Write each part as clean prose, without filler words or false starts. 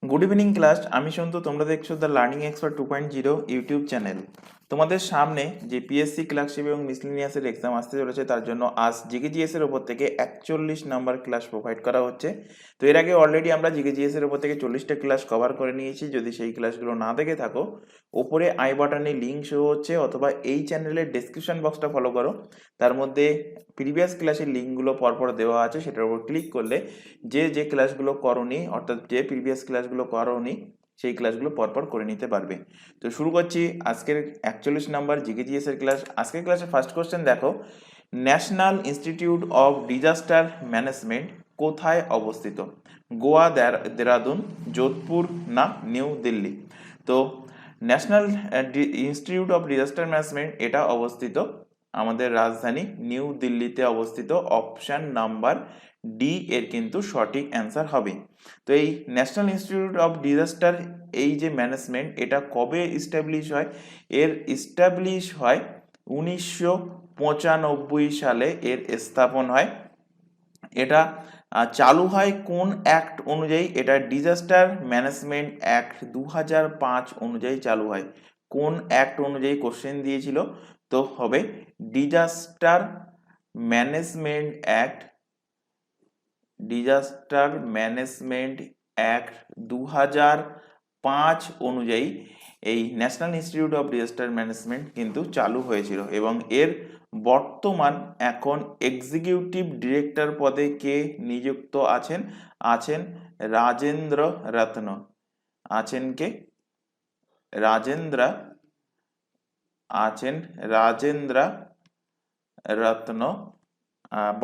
Good evening class, আমি সন্তু। তোমরা দেখছো the learning expert 2.0 YouTube channel. তোমাদের সামনে যে পিএসসি ক্লার্কশিপ এবং মিসলেনিয়াসের এক্সাম আসতে চলেছে, তার জন্য আজ জিকেজিএস এর উপর থেকে 41 নাম্বার ক্লাস প্রোভাইড করা হচ্ছে। তো এর আগে অলরেডি আমরা জিকেজিএস এর উপর থেকে 40টা ক্লাস কভার করে নিয়েছি। যদি সেই ক্লাসগুলো না দেখে থাকো, ওপরে আই বাটনে লিঙ্ক শো হচ্ছে, অথবা এই চ্যানেলের ডেসক্রিপশন বক্সটা ফলো করো, তার মধ্যে প্রিভিয়াস ক্লাসের লিঙ্কগুলো পরপর দেওয়া আছে। সেটার উপর ক্লিক করলে যে ক্লাসগুলো করোনি, অর্থাৎ যে প্রিভিয়াস ক্লাসগুলো করোনি, সেই ক্লাসগুলো পরপর করে নিতে পারবে। তো শুরু করছি আজকের 41 নাম্বার জিকেজিএস এর ক্লাস। আজকের ক্লাসের ফার্স্ট কোশ্চেন দেখো, national institute of disaster management কোথায় অবস্থিত? গোয়া, দেরাদুন, যোধপুর না নিউ দিল্লি? তো national institute of disaster management এটা অবস্থিত আমাদের রাজধানী নিউ দিল্লিতে অবস্থিত। অপশন নাম্বার ডি এর কিন্তু সঠিক অ্যান্সার হবে। তো এই ন্যাশনাল ইনস্টিটিউট অফ ডিজাস্টার, এই যে ম্যানেজমেন্ট, এটা কবে ইস্টাবলিশ হয়? এর ইস্টাবলিশ হয় 1995 সালে এর স্থাপন হয়। এটা চালু হয় কোন অ্যাক্ট অনুযায়ী? এটা ডিজাস্টার ম্যানেজমেন্ট অ্যাক্ট 2005 অনুযায়ী চালু হয়। কোন অ্যাক্ট অনুযায়ী কোশ্চেন দিয়েছিল? তো হবে disaster management act, disaster management act 2005 অনুযায়ী এই national institute of disaster management কিন্তু চালু হয়েছিল। এবং এর বর্তমান এখন এক্সিকিউটিভ ডিরেক্টর পদে কে নিযুক্ত আছেন? আছেন রাজেন্দ্র রত্ন। আছেন কে? রাজেন্দ্র রত্ন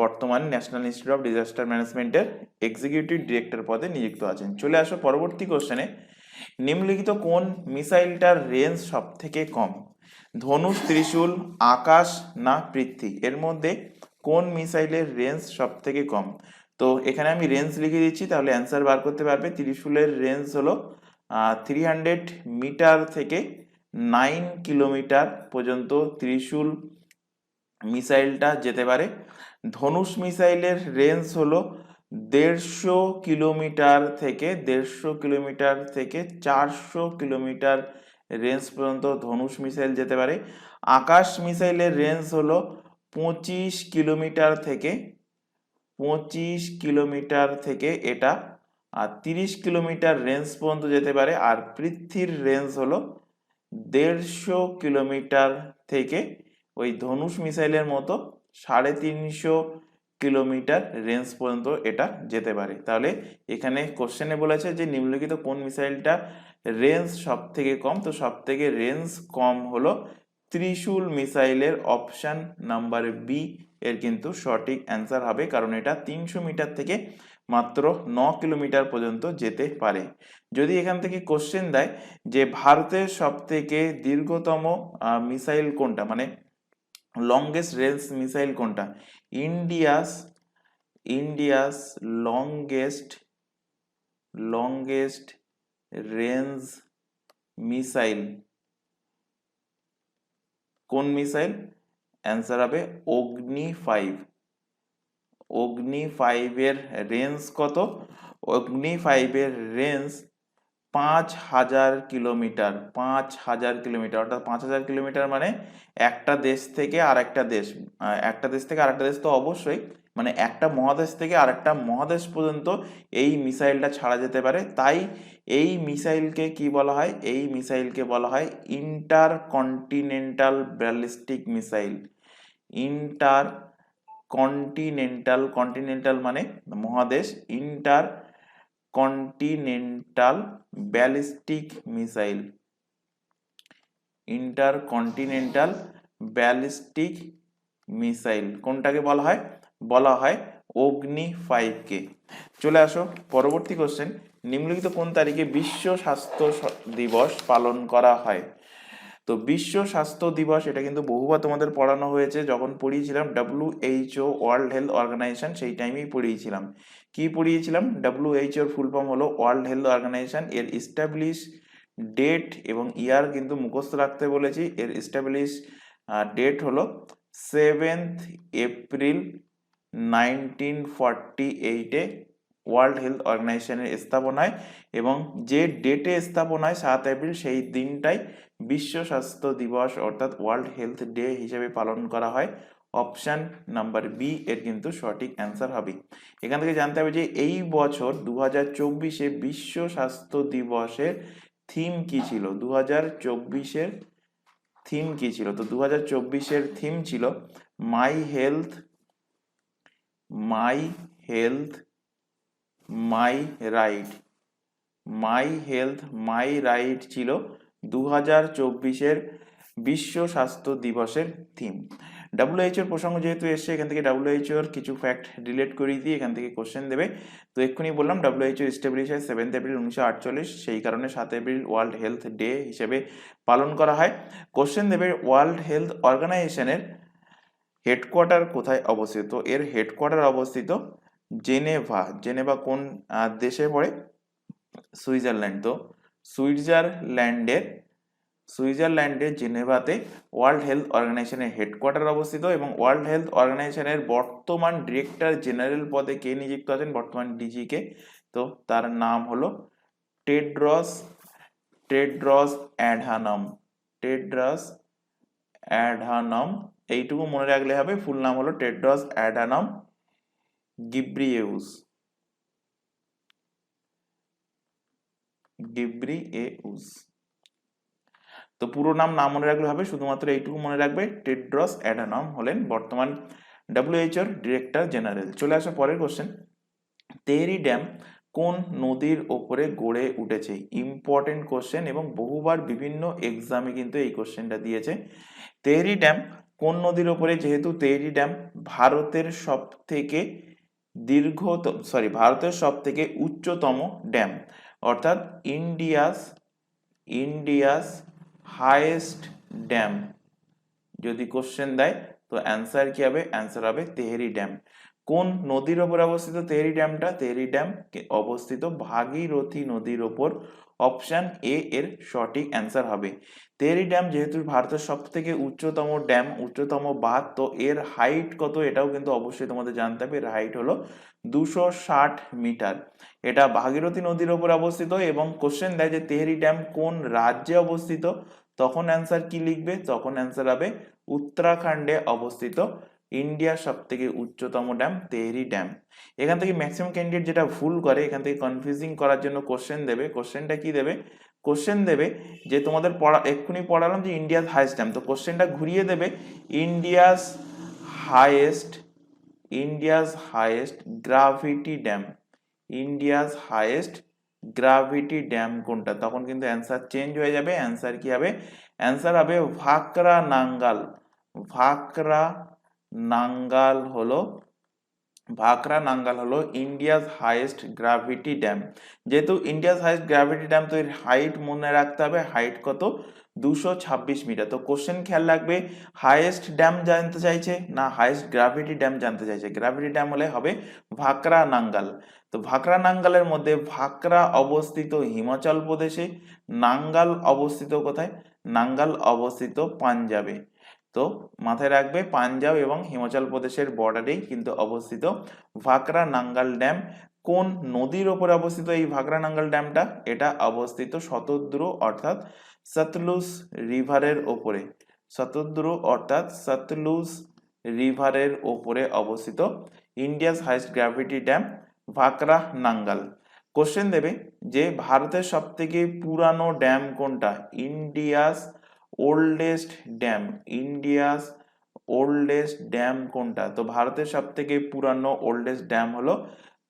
বর্তমান ন্যাশনাল ইনস্টিটিউট অফ ডিজাস্টার ম্যানেজমেন্টের এক্সিকিউটিভ ডিরেক্টর পদে নিযুক্ত আছেন। চলে আসো পরবর্তী কোশ্চেনে। নিম্নলিখিত কোন মিসাইলটার রেঞ্জ সব থেকে কম? ধনুষ, ত্রিশূল, আকাশ না পৃথ্বী? এর মধ্যে কোন মিসাইলের রেঞ্জ সব থেকে কম? তো এখানে আমি রেঞ্জ লিখে দিচ্ছি, তাহলে অ্যান্সার বার করতে পারবে। ত্রিশূলের রেঞ্জ হলো 300 মিটার থেকে 9 কিলোমিটার পর্যন্ত ত্রিশূল মিসাইলটা যেতে পারে। ধনুষ মিসাইলের রেঞ্জ হলো 150 কিলোমিটার থেকে 400 কিলোমিটার রেঞ্জ পর্যন্ত ধনুষ মিসাইল যেতে পারে। আকাশ মিসাইলের রেঞ্জ হলো 25 কিলোমিটার থেকে এটা 30 কিলোমিটার রেঞ্জ পর্যন্ত যেতে পারে। আর পৃথ্বীর রেঞ্জ হলো 150 কিলোমিটার থেকে ওই ধনুষ মিসাইলের মতো 350 কিলোমিটার রেঞ্জ পর্যন্ত এটা যেতে পারে। তাহলে এখানে কোশ্চেনে বলেছে যে নিম্নলিখিত কোন মিসাইলটা রেঞ্জ সব থেকে কম? তো সব থেকে রেঞ্জ কম হলো ত্রিশূল মিসাইলের। অপশন নাম্বার বি এর কিন্তু সঠিক অ্যান্সার হবে, কারণ এটা 300 মিটার থেকে মাত্র 9 কিলোমিটার পর্যন্ত যেতে পারে। যদি এখান থেকে কোশ্চেন দেয় যে ভারতের সব থেকে দীর্ঘতম মিসাইল কোনটা, মানে লংগেস্ট রেঞ্জ মিসাইল কোনটা? ইন্ডিয়াস লংগেস্ট রেঞ্জ মিসাইল কোন মিসাইল? অ্যান্সার হবে অগ্নি 5। অগ্নি 5 এর রেঞ্জ কত? অগ্নি 5 এর রেঞ্জ 5000 কিলোমিটার। 5000 কিলোমিটার, অর্থাৎ 5000 কিলোমিটার মানে একটা দেশ থেকে আরেকটা দেশ, একটা দেশ থেকে আরেকটা দেশ তো অবশ্যই, মানে একটা মহাদেশ থেকে আরেকটা মহাদেশ পর্যন্ত এই মিসাইলটা ছাড়া যেতে পারে। তাই এই মিসাইলকে কি বলা হয়? এই মিসাইলকে বলা হয় inter continental ballistic missile. Inter continental মানে মহাদেশ, inter continental ballistic missile. Intercontinental ballistic missile কোনটাকে বলা হয়? বলা হয় অগ্নি 5 কে। চলে আসো পরবর্তী কোশ্চেন। নিম্নলিখিত কোন তারিখে বিশ্ব স্বাস্থ্য দিবস পালন করা হয়? তো বিশ্ব স্বাস্থ্য দিবস এটা কিন্তু বহুবার তোমাদের পড়ানো হয়েছে। যখন পড়িয়েছিলাম WHO ওয়ার্ল্ড হেলথ অর্গানাইজেশন, সেই টাইমেই পড়িয়েছিলাম। কি পড়িয়েছিলাম? WHO এর ফুল ফর্ম হলো ওয়ার্ল্ড হেলথ অর্গানাইজেশন। এর ইস্টাবলিশ ডেট এবং ইয়ার কিন্তু মুখস্থ রাখতে বলেছি। এর ইস্টাবলিশ ডেট হলো 7 এপ্রিল 1948-এ ওয়ার্ল্ড হেলথ অর্গানাইজেশনের স্থাপন হয় এবং যে ডেটে স্থাপন হয় 7 এপ্রিল সেই দিনটাই বিশ্ব স্বাস্থ্য দিবস অর্থাৎ ওয়ার্ল্ড হেলথ ডে হিসেবে পালন করা হয়। অপশন নাম্বার বি এর কিন্তু সঠিক অ্যান্সার হবে। এখান থেকে জানতে হবে যে এই বছর 2024-এ বিশ্ব স্বাস্থ্য দিবসের থিম কি ছিল। 2024-এর থিম কি ছিল? তো 2024-এর থিম ছিল my health my health my right. My health my right ছিল 2024-এর বিশ্ব স্বাস্থ্য দিবসের থিম। ডাব্লিউএইচওর প্রসঙ্গ যেহেতু এসছে, এখান থেকে ডাব্লিউএইচওর কিছু ফ্যাক্ট রিলেট করিয়ে দিয়ে এখান থেকে কোশ্চেন দেবে। তো এক্ষুনি বললাম ডাব্লিউএইচও এস্টাবলিশ হয় 7 এপ্রিল 1948, সেই কারণে 7 এপ্রিল ওয়ার্ল্ড হেলথ ডে হিসেবে পালন করা হয়। কোশ্চেন দেবে ওয়ার্ল্ড হেলথ অর্গানাইজেশনের হেডকোয়ার্টার কোথায় অবস্থিত। তো এর হেডকোয়ার্টার অবস্থিত জেনেভা। জেনেভা কোন দেশে পড়ে? সুইজারল্যান্ড। তো সুইজারল্যান্ডের জেনেভাতে ওয়ার্ল্ড হেলথ অর্গানাইজেশনের হেডকোয়ার্টার অবস্থিত এবং ওয়ার্ল্ড হেলথ অর্গানাইজেশনের বর্তমান ডিরেক্টর জেনারেল পদে কে নিযুক্ত আছেন? বর্তমান ডিজি কে? তো তার নাম হলো টেড্রস অ্যাডহানম। এইটুকু মনে রাখলে হবে, ফুল নাম হলো টেড্রস অ্যাডহানম গিব্রিয়েউস। তো পুরো নাম না মনে রাখলে হবে, শুধুমাত্র এইটুকু মনে রাখবে, টেড্রস অ্যাডানম হলেন বর্তমান ডাব্লিউএইচওর ডিরেক্টর জেনারেল। চলে আসা পরের কোশ্চেন, তেহরি ড্যাম কোন নদীর ওপরে গড়ে উঠেছে? ইম্পর্টেন্ট কোশ্চেন এবং বহুবার বিভিন্ন এক্সামে কিন্তু এই কোশ্চেনটা দিয়েছে। তেহরি ড্যাম কোন নদীর ওপরে? যেহেতু তেহরি ড্যাম ভারতের সব থেকে উচ্চতম ড্যাম, অর্থাৎ ইন্ডিয়াস হাইয়েস্ট ড্যাম। যদি কোশ্চেন দেয় তো অ্যান্সার কি হবে? অ্যান্সার হবে তেহরি ড্যাম। কোন নদীর ওপর অবস্থিত তেহরি ড্যামটা? তেহরি ড্যাম অবস্থিত ভাগীরথী নদীর ওপর। অপশন এ এর সঠিক অ্যান্সার হবে। তেহরি ড্যাম যেহেতু ভারতের সব থেকে উচ্চতম ড্যাম, উচ্চতম বাঁধ, তো এর হাইট কত এটাও কিন্তু অবশ্যই তোমাদের জানতে হবে। এর হাইট হলো 260 মিটার। এটা ভাগীরথী নদীর ওপর অবস্থিত এবং কোশ্চেন দেয় যে তেহরি ড্যাম কোন রাজ্যে অবস্থিত, তখন অ্যান্সার কি লিখবে? তখন অ্যান্সার হবে উত্তরাখণ্ডে অবস্থিত ইন্ডিয়ার সব থেকে উচ্চতম ড্যাম তেহরি ড্যাম। এখান থেকে ম্যাক্সিমাম ক্যান্ডিডেট যেটা ভুল করে, এখান থেকে কনফিউজিং করার জন্য কোশ্চেন দেবে। কোশ্চেনটা কি দেবে? কোশ্চেন দেবে যে তোমাদের এক্ষুনি পড়ালাম যে ইন্ডিয়াস হাইয়েস্ট ড্যাম, তো কোশ্চেনটা ঘুরিয়ে দেবে India's highest gravity dam. India's highest gravity dam কোনটা? তখন কিন্তু অ্যান্সার চেঞ্জ হয়ে যাবে। অ্যান্সার কি হবে? অ্যান্সার হবে ভাকরা নাঙ্গাল। ভাকরা নাঙ্গাল হলো ইন্ডিয়াস হাইয়েস্ট গ্রাভিটি ড্যাম। যেহেতু ইন্ডিয়াস হাইয়েস্ট গ্রাভিটি ড্যাম, তো এর হাইট মনে রাখতে হবে। হাইট কত? 226 মিটার। তো কোশ্চেন খেয়াল রাখবে, হাইয়েস্ট ড্যাম জানতে চাইছে না হাইয়েস্ট গ্রাভিটি ড্যাম জানতে চাইছে? গ্রাভিটি ড্যাম হলে হবে ভাকরা নাঙ্গাল। তো ভাকরা নাঙ্গালের মধ্যে ভাকরা অবস্থিত হিমাচল প্রদেশে, নাঙ্গাল অবস্থিত কোথায়? নাঙ্গাল অবস্থিত পাঞ্জাবে। তো মাথায় রাখবে পাঞ্জাব এবং হিমাচল প্রদেশের বর্ডারেই কিন্তু অবস্থিত ভাকরা নাঙ্গাল ড্যাম। কোন নদীর ওপরে অবস্থিত এই ভাকরা নাঙ্গাল ড্যামটা? এটা অবস্থিত শতদ্রু অর্থাৎ সতলুজ রিভারের ওপরে। সতলুজ রিভারের ওপরে অবস্থিত India's highest gravity dam Bhakra Nangal. Question দেবে যে ভারতের সব থেকে পুরানো ড্যাম কোনটা? ইন্ডিয়াস ওল্ডেস্ট ড্যাম কোনটা? তো ভারতের সব থেকে পুরানো ওল্ডেস্ট ড্যাম হলো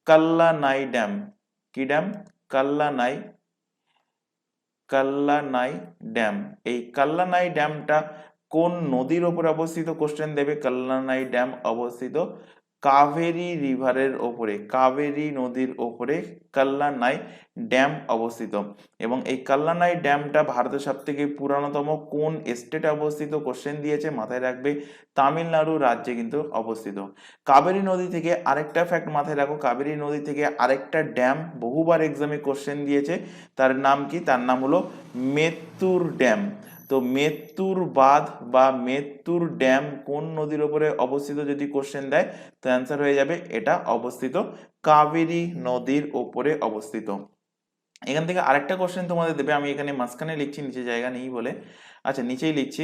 কাল্লানাই ড্যাম। কি ড্যাম? কাল্লানাই ড্যাম। এই কাল্লানাই ড্যামটা কোন নদীর ওপরে অবস্থিত? কোশ্চেন দেবে কাল্লানাই ড্যাম অবস্থিত কাবেরী রিভারের ওপরে। কাবেরী নদীর ওপরে কাল্লানাই ড্যাম অবস্থিত এবং এই কাল্লানাই ড্যামটা ভারতের সব থেকে পুরাতনতম কোন স্টেটে অবস্থিত? কোশ্চেন দিয়েছে, মাথায় রাখবে তামিলনাড়ু রাজ্যে কিন্তু অবস্থিত। কাবেরী নদী থেকে আরেকটা ফ্যাক্ট মাথায় রাখো, কাবেরী নদী থেকে আরেকটা ড্যাম বহুবার এক্সামে কোশ্চেন দিয়েছে, তার নাম কি? তার নাম হলো মেত্তুর ড্যাম। তো মেত্তুর বাঁধ বা মেত্তুর ড্যাম কোন নদীর উপরে অবস্থিত যদি কোশ্চেন দেয় তো অ্যান্সার হয়ে যাবে এটা অবস্থিত কাবেরী নদীর উপরে অবস্থিত। এখান থেকে আরেকটা কোশ্চেন তোমাদের দেবে, আমি এখানে মাঝখানে লিখছি, নিচে জায়গা নেই বলে, আচ্ছা নিচেই লিখছি,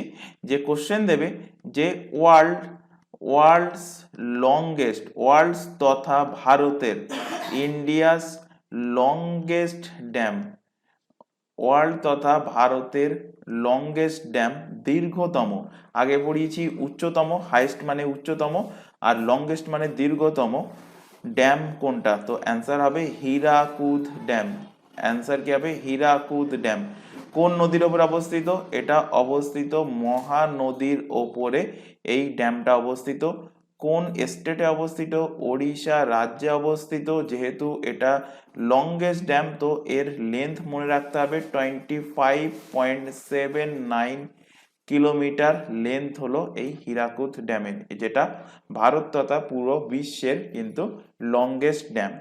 যে কোশ্চেন দেবে যে ওয়ার্ল্ডস লংগেস্ট, ওয়ার্ল্ডস তথা ভারতের, ইন্ডিয়াস লংগেস্ট ড্যাম, ওয়ার্ল্ড তথা ভারতের লংগেস্ট ড্যাম, দীর্ঘতম, আগে পড়িয়েছি উচ্চতম, হাইস্ট মানে উচ্চতম আর লংগেস্ট মানে দীর্ঘতম ড্যাম কোনটা, তো অ্যান্সার হবে হীরাকুদ ড্যাম। অ্যান্সার কি হবে? হীরাকুদ ড্যাম। কোন নদীর ওপরে অবস্থিত? এটা অবস্থিত মহানদীর ওপরে এই ড্যামটা অবস্থিত। কোন স্টেটে অবস্থিত? ওড়িশা রাজ্যে অবস্থিত। যেহেতু এটা লংগেস্ট ড্যাম তো এর লেন্থ মনে রাখতে হবে 25.79 কিলোমিটার লেন্থ হলো এই হীরাকুদ ড্যামের, যেটা ভারত তথা পুরো বিশ্বের কিন্তু লংগেস্ট ড্যাম।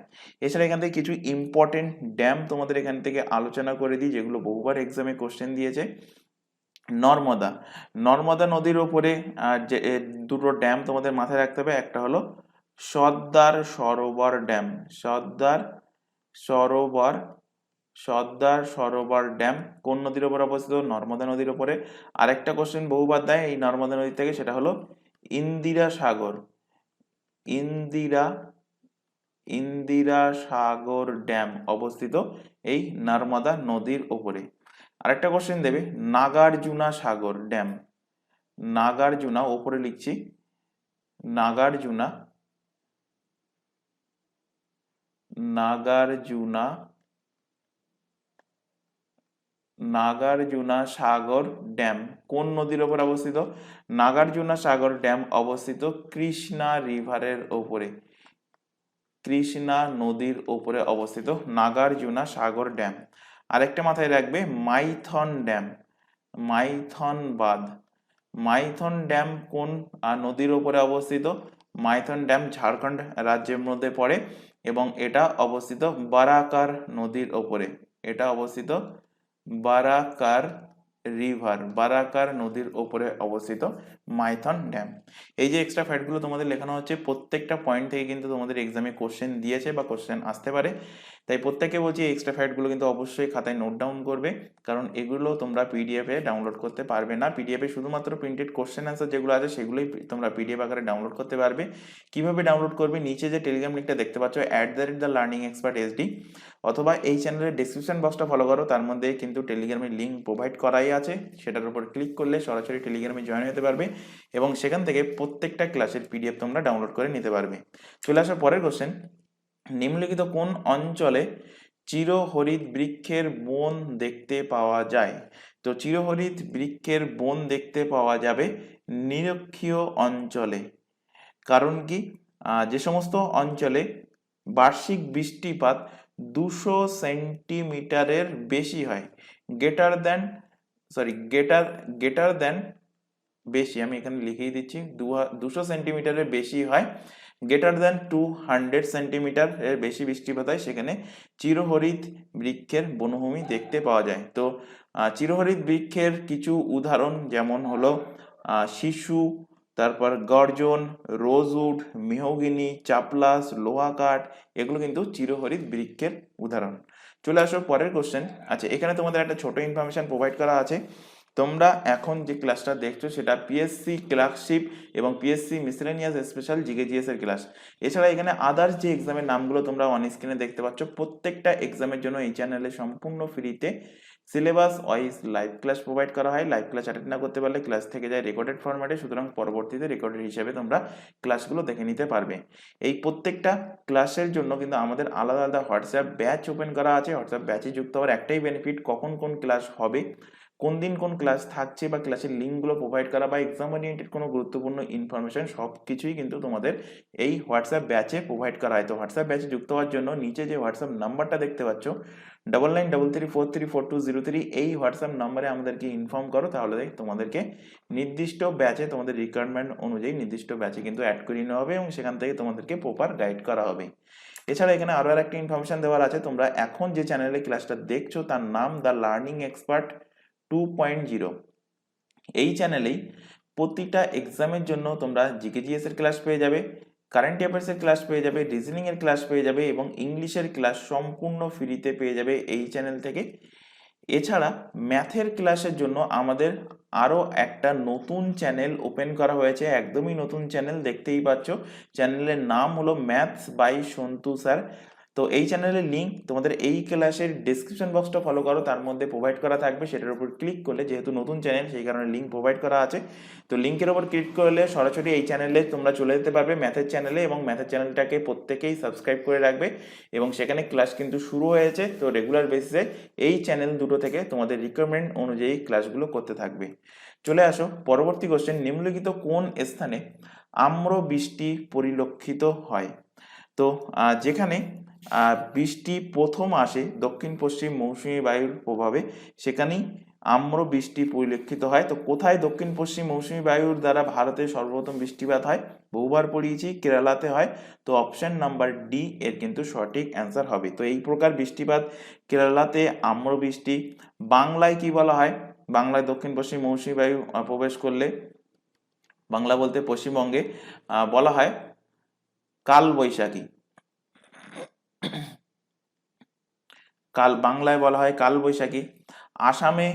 এছাড়া এখান থেকে কিছু ইম্পর্টেন্ট ড্যাম তোমাদের এখান থেকে আলোচনা করে দিই, যেগুলো বহুবার এক্সামে কোশ্চেন দিয়েছে। নর্মদা, নর্মদা নদীর উপরে যে দুটো ড্যাম তোমাদের মাথায় রাখতে হবে, একটা হলো সর্দার সরোবর ড্যাম, সর্দার সরোবর ড্যাম কোন নদীর উপর অবস্থিত? নর্মদা নদীর উপরে। আরেকটা কোশ্চেন বহুবার দেয় এই নর্মদা নদী থেকে, সেটা হলো ইন্দিরা সাগর, ইন্দিরা সাগর ড্যাম অবস্থিত এই নর্মদা নদীর উপরে। আরেকটা কোশ্চেন দেবে নাগার্জুনা সাগর ড্যাম, নাগার্জুনা ওপরে লিখছি, নাগার্জুনা নাগার্জুনা সাগর ড্যাম কোন নদীর উপর অবস্থিত? নাগার্জুনা সাগর ড্যাম অবস্থিত কৃষ্ণা রিভারের উপরে, কৃষ্ণা নদীর উপরে অবস্থিত নাগার্জুনা সাগর ড্যাম। আরেকটা মাথায় রাখবে মাইথন ড্যাম, মাইথন বাঁধ, মাইথন ড্যাম কোন নদীর উপরে অবস্থিত? মাইথন ড্যাম ঝাড়খণ্ড রাজ্যের মধ্যে পড়ে এবং এটা অবস্থিত বারাকার নদীর উপরে, এটা অবস্থিত বারাকার নদীর উপরে অবস্থিত মাইথন ড্যাম। এই যে এক্সট্রা ফ্যাক্টগুলো তোমাদের লেখানো হচ্ছে, প্রত্যেকটা পয়েন্ট থেকে কিন্তু তোমাদের এক্সামে কোশ্চেন দিয়েছে বা কোশ্চেন আসতে পারে, তাই প্রত্যেকে বলছি এক্সট্রা ফ্যাক্টগুলো কিন্তু অবশ্যই খাতায় নোট ডাউন করবে, কারণ এগুলো তোমরা পিডিএফে ডাউনলোড করতে পারবে না। পিডিএফে শুধুমাত্র প্রিন্টেড কোশ্চেন অ্যান্সার যেগুলো আছে সেগুলোই তোমরা পিডিএফ আকারে ডাউনলোড করতে পারবে। কিভাবে ডাউনলোড করবে? নিচে যে টেলিগ্রাম লিঙ্কটা দেখতে পাচ্ছ @theLearningExpertSD, অথবা এই চ্যানেলের ডেসক্রিপশন বক্সটা ফলো করো, তার মধ্যে কিন্তু টেলিগ্রামের লিঙ্ক প্রোভাইড করাই আছে, সেটার উপর ক্লিক করলে সরাসরি টেলিগ্রামে জয়েন হতে পারবে এবং সেখান থেকে প্রত্যেকটা ক্লাসের পিডিএফ তোমরা ডাউনলোড করে নিতে পারবে। চলে আসার পরের কোশ্চেন, নিম্নলিখিত কোন অঞ্চলে চিরহরিৎ বৃক্ষের বন দেখতে পাওয়া যায়? তো চিরহরিৎ বৃক্ষের বন দেখতে পাওয়া যাবে নিরক্ষীয় অঞ্চলে। কারণ কি? যে সমস্ত অঞ্চলে বার্ষিক বৃষ্টিপাত 200 সেন্টিমিটারের বেশি হয়, গেটার দেন বেশি, আমি এখানে লিখেই দিচ্ছি 200 সেন্টিমিটারের বেশি হয়, গ্রেটার দেন 200 সেন্টিমিটার এর বেশি বৃষ্টিপাত হয়, সেখানে চিরহরিৎ বৃক্ষের বনভূমি দেখতে পাওয়া যায়। তো চিরহরিৎ বৃক্ষের কিছু উদাহরণ যেমন হলো শিশু, তারপর গর্জন, রোজউড, মেহগিনি, চাপলাস, লোহা কাঠ, এগুলো কিন্তু চিরহরিৎ বৃক্ষের উদাহরণ। চলে আসো পরের কোশ্চেন। আচ্ছা, এখানে তোমাদের একটা ছোট ইনফরমেশন প্রোভাইড করা আছে। তোমরা এখন যে ক্লাসটা দেখছো সেটা পিএসসি ক্লার্কশিপ এবং পিএসসি মিসেলেনিয়াস স্পেশাল জিকেজিএস এর ক্লাস। এছাড়া এখানে আদার্স যে এক্সামের নামগুলো তোমরা অন স্ক্রিনে দেখতে পাচ্ছ, প্রত্যেকটা এক্সামের জন্য এই চ্যানেলে সম্পূর্ণ ফ্রিতে syllabus wise live class provide করা হয়। লাইভ ক্লাস অ্যাটেন্ড না করতে পারলে ক্লাস থেকে যায় রেকর্ডেড ফরম্যাটে, সুতরাং পরবর্তীতে রেকর্ডেড হিসেবে তোমরা ক্লাসগুলো দেখে নিতে পারবে। এই প্রত্যেকটা ক্লাসের জন্য কিন্তু আমাদের আলাদা আলাদা হোয়াটসঅ্যাপ ব্যাচ ওপেন করা আছে। হোয়াটসঅ্যাপ ব্যাচে যুক্ত হওয়ার একটাই বেনিফিট, কখন কোন ক্লাস হবে, কোন দিন কোন ক্লাস থাকছে বা ক্লাসের লিঙ্কগুলো প্রোভাইড করা বা এক্সাম ওরিয়েন্টেড কোনো গুরুত্বপূর্ণ ইনফরমেশন সব কিছুই কিন্তু তোমাদের এই হোয়াটসঅ্যাপ ব্যাচে প্রোভাইড করা হয়। তো হোয়াটসঅ্যাপ ব্যাচে যুক্ত হওয়ার জন্য নিচে যে হোয়াটসঅ্যাপ নাম্বারটা দেখতে পাচ্ছ 9933434203, এই হোয়াটসঅ্যাপ নাম্বারে আমাদেরকে ইনফর্ম করো, তাহলে তোমাদেরকে নির্দিষ্ট ব্যাচে তোমাদের রিকোয়ারমেন্ট অনুযায়ী নির্দিষ্ট ব্যাচে কিন্তু অ্যাড করে নেওয়া হবে এবং সেখান থেকে তোমাদেরকে প্রপার গাইড করা হবে। এছাড়া এখানে আরো একটা ইনফরমেশন দেওয়ার আছে, তোমরা এখন যে চ্যানেলে ক্লাসটা দেখছো তার নাম দ্য লার্নিং এক্সপার্ট 2.0। এই চ্যানেলেই প্রতিটা এক্সামের জন্য তোমরা জিকেজিএস এর ক্লাস পেয়ে যাবে, কারেন্ট অ্যাফেয়ার্সের ক্লাস পেয়ে যাবে, রিজনিং এর ক্লাস পেয়ে যাবে এবং ইংলিশের ক্লাস সম্পূর্ণ ফ্রিতে পেয়ে যাবে এই চ্যানেল থেকে। এছাড়া ম্যাথের ক্লাসের জন্য আমাদের আরও একটা নতুন চ্যানেল ওপেন করা হয়েছে, একদমই নতুন চ্যানেল, দেখতেই পাচ্ছ। চ্যানেলের নাম হলো ম্যাথস বাই সন্তু স্যার। তো এই চ্যানেলের লিঙ্ক তোমাদের এই ক্লাসের ডিসক্রিপশন বক্সটা ফলো করো, তার মধ্যে প্রোভাইড করা থাকবে, সেটার উপর ক্লিক করলে, যেহেতু নতুন চ্যানেল সেই কারণে লিঙ্ক প্রোভাইড করা আছে, তো লিঙ্কের উপর ক্লিক করলে সরাসরি এই চ্যানেলে তোমরা চলে যেতে পারবে, ম্যাথের চ্যানেলে। এবং ম্যাথের চ্যানেলটাকে প্রত্যেকেই সাবস্ক্রাইব করে রাখবে এবং সেখানে ক্লাস কিন্তু শুরু হয়েছে, তো রেগুলার বেসিসে এই চ্যানেল দুটো থেকে তোমাদের রিকোয়ারমেন্ট অনুযায়ী ক্লাসগুলো করতে থাকবে। চলে আসো পরবর্তী কোশ্চেন, নিম্নলিখিত কোন স্থানে আম্র বৃষ্টি পরিলক্ষিত হয়? তো যেখানে বৃষ্টি প্রথম আসে দক্ষিণ পশ্চিম মৌসুমী বায়ুর প্রভাবে, সেখানেই আম্র বৃষ্টি পরিলক্ষিত হয়। তো কোথায় দক্ষিণ পশ্চিম মৌসুমী বায়ুর দ্বারা ভারতে সর্বপ্রথম বৃষ্টিপাত হয়? বহুবার পড়িয়েছি, কেরালাতে হয়। তো অপশন নাম্বার ডি এর কিন্তু সঠিক অ্যান্সার হবে। তো এই প্রকার বৃষ্টিপাত কেরালাতে আম্র বৃষ্টি। বাংলায় কি বলা হয়? বাংলায় দক্ষিণ পশ্চিম মৌসুমী বায়ু প্রবেশ করলে, বাংলা বলতে পশ্চিমবঙ্গে, বলা হয় কাল বৈশাখী। বাংলায় বলা হয় কাল বৈশাখী। আসামে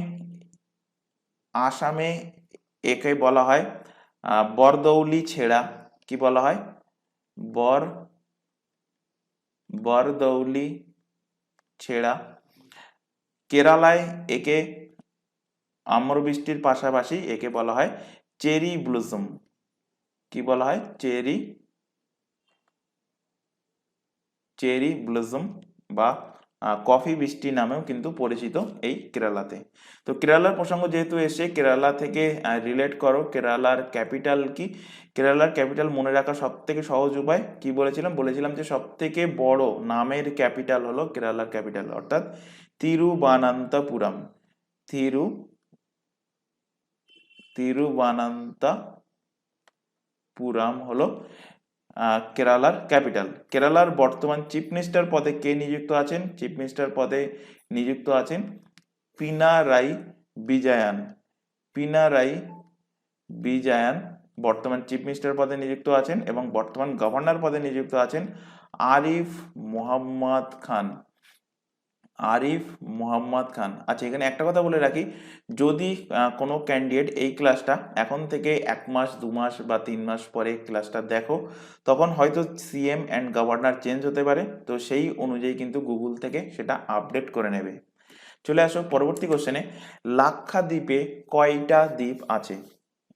আসামে একে বলা হয় বরদৌলি ছেড়া। কি বলা হয়? বরদৌলি ছেড়া। কেরালায় একে আম্রবৃষ্টির পাশাপাশি একে বলা হয় চেরি ব্লুজম। কি বলা হয়? চেরি ব্লুজম বা কফি বৃষ্টি নামেও কিন্তু পরিচিত এই কেরালাতে। তো কেরালার প্রসঙ্গ যেহেতু এসে, কেরালা থেকে রিলেট করো, কেরালার ক্যাপিটাল কি? কেরালার ক্যাপিটাল মনে রাখা সব থেকে সহজ উপায় কি বলেছিলাম যে সব থেকে বড় নামের ক্যাপিটাল হলো কেরালার ক্যাপিটাল, অর্থাৎ তিরুবানান্তপুরম। তিরুবানান্তপুরম হলো কেরালার ক্যাপিটাল। কেরালার বর্তমান চিফ মিনিস্টার পদে কে নিযুক্ত আছেন? চিফ মিনিস্টার পদে নিযুক্ত আছেন পিনারাই বিজয়ান বর্তমান চিফ মিনিস্টার পদে নিযুক্ত আছেন এবং বর্তমান গভর্নর পদে নিযুক্ত আছেন আরিফ মোহাম্মদ খান। আচ্ছা, এখানে একটা কথা বলে রাখি, যদি কোনো ক্যান্ডিডেট এই ক্লাসটা এখন থেকে 1 মাস 2 মাস বা 3 মাস পরে ক্লাসটা দেখো, তখন হয়তো সিএম অ্যান্ড গভর্নর চেঞ্জ হতে পারে, তো সেই অনুযায়ী কিন্তু গুগল থেকে সেটা আপডেট করে নেবে। চলে আসো পরবর্তী কোশ্চেনে, লাক্ষাদ্বীপে কয়টা দ্বীপ আছে?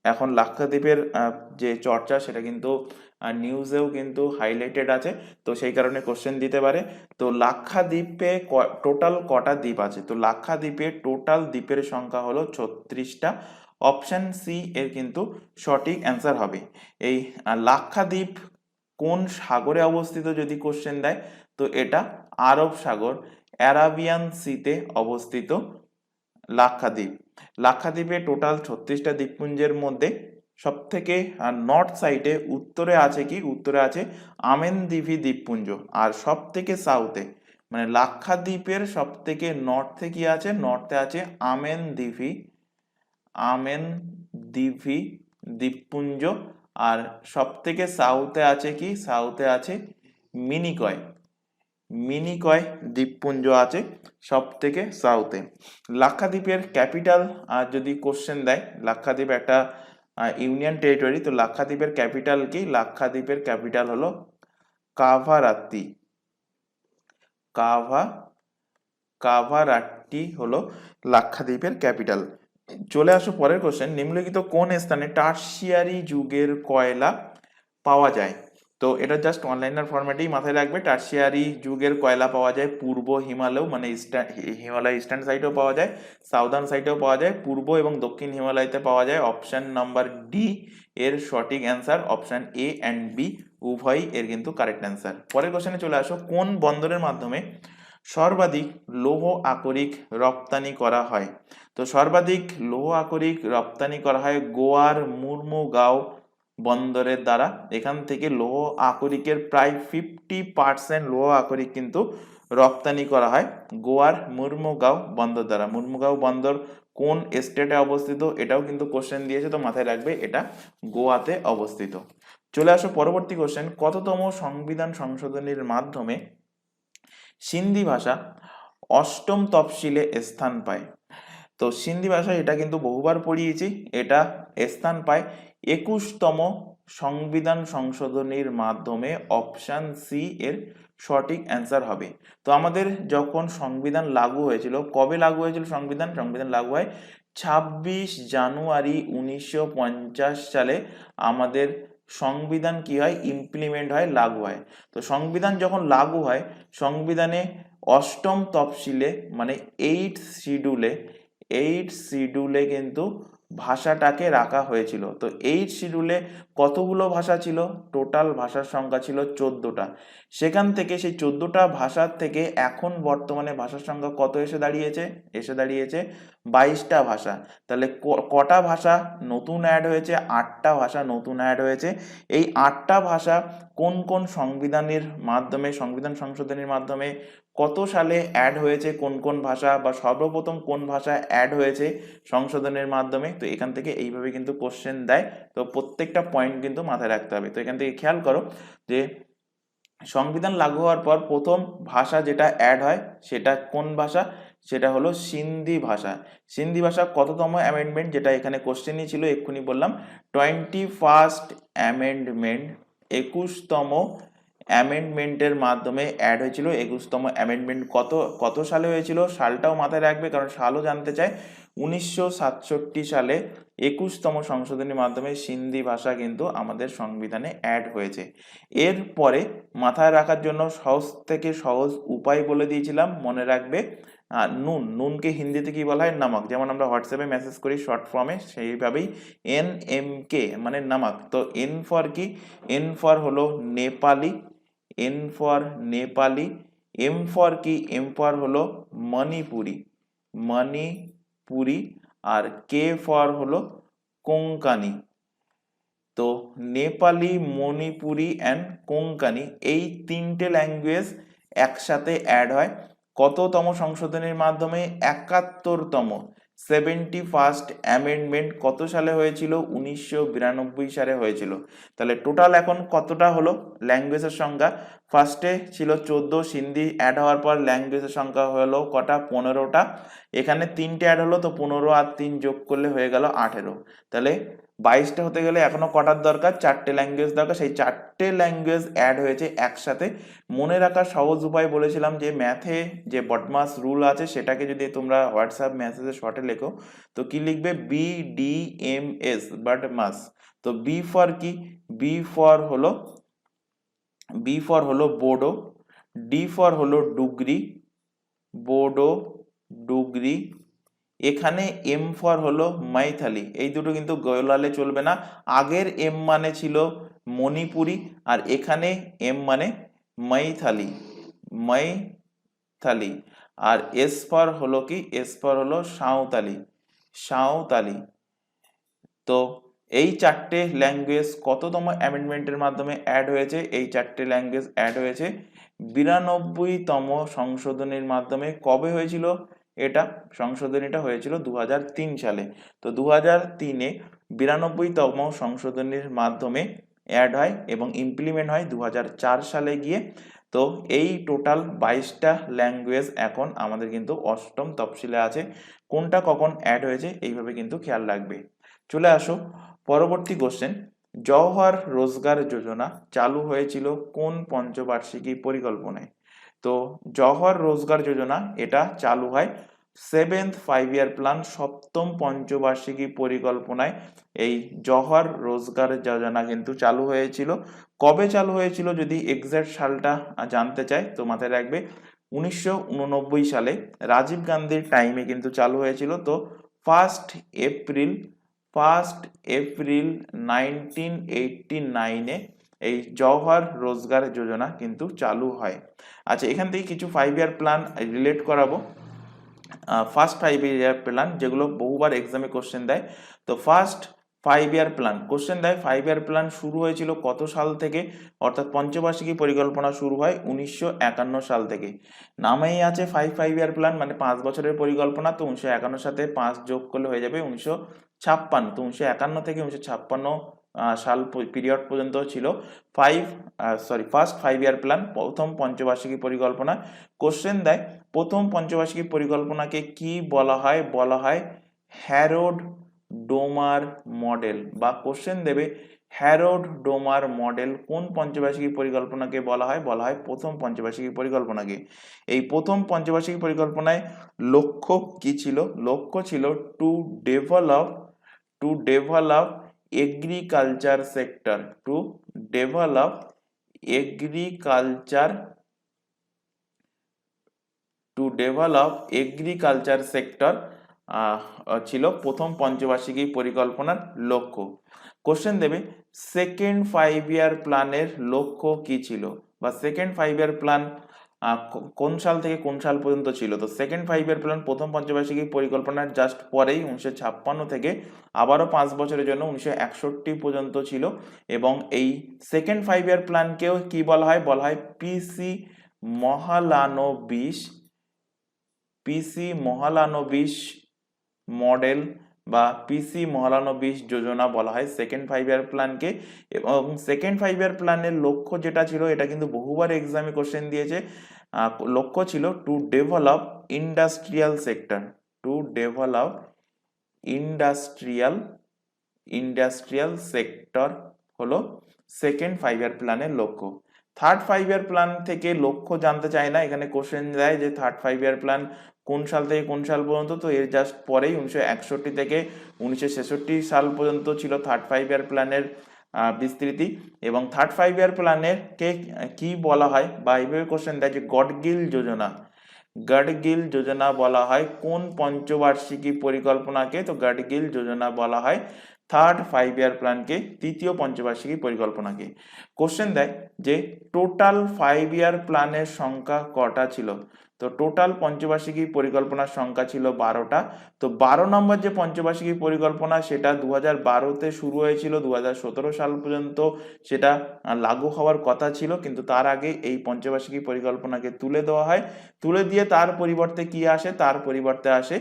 এখন লাক্ষাদ্বীপের যে চর্চা সেটা কিন্তু নিউজেও কিন্তু হাইলাইটেড আছে, তো সেই কারণে কোশ্চেন দিতে পারে। তো লাক্ষাদ্বীপে টোটাল কটা দ্বীপ আছে? তো লাক্ষাদ্বীপে টোটাল দ্বীপের সংখ্যা হলো 36টা। অপশন সি এর কিন্তু সঠিক অ্যান্সার হবে। এই লাক্ষাদ্বীপ কোন সাগরে অবস্থিত যদি কোশ্চেন দেয়, তো এটা আরব সাগর, অ্যারাবিয়ান সিতে অবস্থিত লাক্ষাদ্বীপে টোটাল 36টা দ্বীপপুঞ্জের মধ্যে সব থেকে নর্থ সাইডে উত্তরে আছে আমেনদিভি দ্বীপপুঞ্জ। আর সব থেকে সাউথে, মানে লাক্ষাদ্বীপের সব থেকে নর্থে কি আছে? নর্থে আছে আমেনদিভি দ্বীপপুঞ্জ। আর সব থেকে সাউথে আছে কি? সাউথে আছে মিনিকয় দ্বীপপুঞ্জ আছে সব থেকে সাউথে। লাক্ষাদ্বীপের ক্যাপিটাল যদি কোশ্চেন দেয়, লাক্ষাদ্বীপ একটা ইউনিয়ন টেরিটরি, তো লাক্ষাদ্বীপের ক্যাপিটাল কি? লাক্ষাদ্বীপের ক্যাপিটাল হলো কাভারাত্তি হলো লাক্ষাদ্বীপের ক্যাপিটাল। চলে আসো পরের কোশ্চেন, নিম্নলিখিত কোন স্থানে টারশিয়ারি যুগের কয়লা পাওয়া যায়? তো এটা জাস্ট অনলাইনের ফরম্যাটেই মাথায় রাখবে। টারশিয়ারি যুগের কয়লা পাওয়া যায় পূর্ব হিমালয়, মানে হিমালয় ইস্টার্ন সাইডেও পাওয়া যায়, সাউদার্ন সাইডেও পাওয়া যায়, পূর্ব এবং দক্ষিণ হিমালয়তে পাওয়া যায়। অপশন নাম্বার ডি এর সঠিক answer. Option A and B উভয়ই এর কিন্তু কারেক্ট অ্যান্সার। পরের কোশ্চেনে চলে আসো, কোন বন্দরের মাধ্যমে সর্বাধিক লৌহ আকরিক রপ্তানি করা হয়? তো সর্বাধিক লৌহ আকরিক রপ্তানি করা হয় গোয়ার মুরমুগাঁও বন্দরের দ্বারা। এখান থেকে লৌহ আকরিকের প্রায় 50% লৌহ আকরিক কিন্তু রপ্তানি করা হয় গোয়ার মুর্মুগাঁও বন্দর দ্বারা। মুর্মুগাঁও বন্দর কোন স্টেটে অবস্থিত, এটাও কিন্তু কোশ্চেন দিয়েছে, তো মাথায় রাখবে এটা গোয়াতে অবস্থিত। চলে আসো পরবর্তী কোশ্চেন, কততম সংবিধান সংশোধনীর মাধ্যমে সিন্ধি ভাষা অষ্টম তফসিলে স্থান পায়? তো সিন্ধি ভাষা এটা কিন্তু বহুবার পড়িয়েছি, এটা স্থান পায় 21তম সংবিধান সংশোধনীর মাধ্যমে। অপশান সি এর সঠিক অ্যান্সার হবে। তো আমাদের যখন সংবিধান লাগু হয়েছিল, কবে লাগু হয়েছিল সংবিধান? সংবিধান লাগু হয় 26 জানুয়ারি 1950 সালে। আমাদের সংবিধান কি হয়? ইমপ্লিমেন্ট হয়, লাগু হয়। তো সংবিধান যখন লাগু হয়, সংবিধানে অষ্টম তফসিলে মানে 8 শিডিউলে কিন্তু ভাষাটাকে রাখা হয়েছিল। তো 8 শিডিউলে কতগুলো ভাষা ছিল? টোটাল ভাষার সংখ্যা ছিল 14টা। সেখান থেকে সেই 14টা ভাষার থেকে এখন বর্তমানে ভাষার সংখ্যা কত এসে দাঁড়িয়েছে? এসে দাঁড়িয়েছে 22টা ভাষা। তাহলে কটা ভাষা নতুন অ্যাড হয়েছে? 8টা ভাষা নতুন অ্যাড হয়েছে। এই 8টা ভাষা কোন কোন সংবিধানের মাধ্যমে, সংবিধান সংশোধনীর মাধ্যমে কত সালে অ্যাড হয়েছে, কোন কোন ভাষা, বা সর্বপ্রথম কোন ভাষা অ্যাড হয়েছে সংশোধনের মাধ্যমে? তো এখান থেকে এইভাবে কিন্তু কোশ্চেন দেয়। তো প্রত্যেকটা পয়েন্ট কিন্তু মাথায় রাখতে হবে। তো এখান থেকে খেয়াল করো যে সংবিধান লাগু হওয়ার পর প্রথম ভাষা যেটা অ্যাড হয় সেটা কোন ভাষা? সেটা হলো সিন্ধি ভাষা। সিন্ধি ভাষা কততম অ্যামেন্ডমেন্ট, যেটা এখানে কোশ্চেনই ছিল, এক্ষুনি বললাম 21st অ্যামেন্ডমেন্ট, 21তম অ্যামেন্ডমেন্টের মাধ্যমে অ্যাড হয়েছিল। 21তম অ্যামেন্ডমেন্ট কত সালে হয়েছিল? সালটাও মাথায় রাখবে, কারণ সালও জানতে চায়। 1967 সালে 21তম সংশোধনীর মাধ্যমে সিন্ধি ভাষা কিন্তু আমাদের সংবিধানে অ্যাড হয়েছে। এরপরে মাথায় রাখার জন্য সহজ থেকে সহজ উপায় বলে দিয়েছিলাম, মনে রাখবে। নুনকে হিন্দিতে কি বলা হয়? নামক। যেমন আমরা হোয়াটসঅ্যাপে মেসেজ করি শর্ট ফর্মে, সেইভাবেই NMK মানে নামক। তো এন ফর কি? এন ফর হলো Nepali, N for Nepali. M for কি? এম ফর হলো মণিপুরি, মণিপুরি। আর কে ফর হলো কোঙ্কানি। তো নেপালি, মণিপুরি অ্যান্ড কোঙ্কানি, এই 3টে ল্যাঙ্গুয়েজ একসাথে অ্যাড হয় কততম সংশোধনীর মাধ্যমে? 71তম। 71st অ্যামেন্ডমেন্ট কত সালে হয়েছিল? 1992 সালে হয়েছিল। তাহলে টোটাল এখন কতটা হলো ল্যাঙ্গুয়েজের সংখ্যা? ফার্স্টে ছিল 14, সিন্ধি অ্যাড হওয়ার পর ল্যাঙ্গুয়েজের সংখ্যা হলো কটা? 15টা। এখানে 3টে অ্যাড হলো, তো 15 আর 3 যোগ করলে হয়ে গেল 18। তাহলে 22টা হতে গেলে এখনো কটার দরকার? 4টে ল্যাঙ্গুয়েজ দরকার। সেই 4টে ল্যাঙ্গুয়েজ অ্যাড হয়েছে একসাথে। মনে রাখার সহজ উপায় বলেছিলাম যে ম্যাথে যে বটমাস রুল আছে সেটাকে যদি তোমরা হোয়াটসঅ্যাপ মেসেজে শর্টে লেখো, তো কি লিখবে? BDMS, বটমাস। তো বি ফর কি? বি ফর হলো বোডো, ডি ফর হলো ডুগরি, বোডো, ডুগরি। এখানে এম ফর হলো মাইথালি। এই দুটো কিন্তু গোলালে চলবে না। আগের এম মানে ছিল মণিপুরি, আর এখানে এম মানে মাইথালি, মাইথালি। আর এস ফর হলো কি? এস ফর হলো সাঁওতালি, সাঁওতালি। তো এই 4টে ল্যাঙ্গুয়েজ কততম অ্যামেন্ডমেন্টের মাধ্যমে অ্যাড হয়েছে? এই 4টে ল্যাঙ্গুয়েজ অ্যাড হয়েছে 92তম সংশোধনীর মাধ্যমে। কবে হয়েছিল এটা? সংশোধনীটা হয়েছিল 2003 সালে। তো 2003-এ 92তম সংশোধনীর মাধ্যমে অ্যাড হয় এবং ইমপ্লিমেন্ট হয় 2004 সালে গিয়ে। তো এই টোটাল 22টা ল্যাঙ্গুয়েজ এখন আমাদের কিন্তু অষ্টম তফসিলে আছে। কোনটা কখন অ্যাড হয়েছে এইভাবে কিন্তু খেয়াল রাখবে। চলে আসো পরবর্তী কোশ্চেন, জওহর রোজগার যোজনা চালু হয়েছিল কোন পঞ্চবার্ষিকী পরিকল্পনায়? তো জওহর রোজগার যোজনা এটা চালু হয় 7th 5-year প্ল্যান, সপ্তম পঞ্চবার্ষিকী পরিকল্পনায় এই জওহর রোজগার যোজনা কিন্তু চালু হয়েছিল। কবে চালু হয়েছিল যদি এক্সাক্ট সালটা জানতে চাই, তো মাথায় রাখবে 1989 সালে রাজীব গান্ধীর টাইমে কিন্তু চালু হয়েছিল। তো 1 এপ্রিল 1989-এ এই জওহর রোজগার যোজনা কিন্তু চালু হয়। আচ্ছা, এখান থেকে কিছু 5-year প্ল্যান রিলেট করাবো। ফার্স্ট 5-year প্ল্যান যেগুলো বহুবার এক্সামে কোশ্চেন দেয়। তো ফার্স্ট 5 ইয়ার প্ল্যান কোশ্চেন দেয় 5 ইয়ার প্ল্যান শুরু হয়েছিল কত সাল থেকে, অর্থাৎ পঞ্চবার্ষিকী পরিকল্পনা শুরু হয় 1951 সাল থেকে। নামেই আছে 5 ইয়ার প্ল্যান, মানে 5 বছরের পরিকল্পনা। তো 1951 সাথে 5 যোগ করলে হয়ে যাবে 1956। তো 1951 থেকে 1956 সাল পিরিয়ড পর্যন্ত ছিল ফার্স্ট 5 ইয়ার প্ল্যান, প্রথম পঞ্চবার্ষিকী পরিকল্পনা। কোশ্চেন দেয় প্রথম পঞ্চবার্ষিকী পরিকল্পনাকে কি বলা হয়, বলা হয় হ্যারোড ডোমার মডেল, বা কোশ্চেন দেবে হ্যারোড ডোমার মডেল কোন পঞ্চবার্ষিকী পরিকল্পনাকে বলা হয়, বলা হয় প্রথম পঞ্চবার্ষিকী পরিকল্পনাকে। এই প্রথম পঞ্চবার্ষিকী পরিকল্পনায় লক্ষ্য কি ছিল, লক্ষ্য ছিল to develop agriculture sector, to develop agriculture sector ছিল প্রথম পঞ্চবার্ষিকী পরিকল্পনার লক্ষ্য। কোশ্চেন দেবে সেকেন্ড 5 ইয়ার প্ল্যানের লক্ষ্য কি ছিল, বা সেকেন্ড 5 ইয়ার প্ল্যান কোন সাল থেকে কোন সাল পর্যন্ত ছিল। তো সেকেন্ড 5 ইয়ার প্ল্যান প্রথম পঞ্চবার্ষিকী পরিকল্পনার জাস্ট পরেই 1956 থেকে আবারও 5 বছরের জন্য 1961 পর্যন্ত ছিল। এবং এই সেকেন্ড 5 ইয়ার প্ল্যানকেও কি বলা হয়, বলা হয় পিসি মহালানবিশ মডেল বা পিসি মহালানবিশ যোজনা বলা হয় সেকেন্ড 5 ইয়ার প্ল্যানকে। এবং সেকেন্ড 5 ইয়ার প্ল্যানের লক্ষ্য যেটা ছিল, এটা কিন্তু বহুবার এক্সামে কোশ্চেন দিয়েছে। লক্ষ্য ছিল to develop industrial sector, to develop industrial sector হলো সেকেন্ড 5 ইয়ার প্ল্যানের লক্ষ্য। থার্ড 5 ইয়ার প্ল্যান থেকে লক্ষ্য জানতে চায় না, এখানে কোশ্চেন দেয় যে থার্ড 5 ইয়ার প্ল্যান কোন সাল থেকে কোন সাল পর্যন্ত। তো এর জাস্ট পরেই 1961 থেকে 1966 সাল পর্যন্ত ছিল থার্ড 5 ইয়ার প্ল্যানের বিস্তৃতি। এবং থার্ড 5 ইয়ার প্ল্যানের কে কি বলা হয়, বা এইভাবে কোশ্চেন দেয় যে গাডগিল যোজনা বলা হয় কোন পঞ্চবার্ষিকী পরিকল্পনাকে। তো গাডগিল যোজনা বলা হয় থার্ড 5 ইয়ার প্ল্যানকে, তৃতীয় পঞ্চবার্ষিকী পরিকল্পনাকে। কোশ্চেন দেয় যে টোটাল 5 ইয়ার প্ল্যানের সংখ্যা কটা ছিল। তো টোটাল পঞ্চবার্ষিকী পরিকল্পনার সংখ্যা ছিল 12টা। তো 12 নম্বর যে পঞ্চবার্ষিকী পরিকল্পনা সেটা 2012-তে শুরু হয়েছিল, 2017 সাল পর্যন্ত সেটা লাগু হওয়ার কথা ছিল, কিন্তু তার আগে এই পঞ্চবার্ষিকী পরিকল্পনাকে তুলে দেওয়া হয়। তুলে দিয়ে তার পরিবর্তে কি আসে, তার পরিবর্তে আসে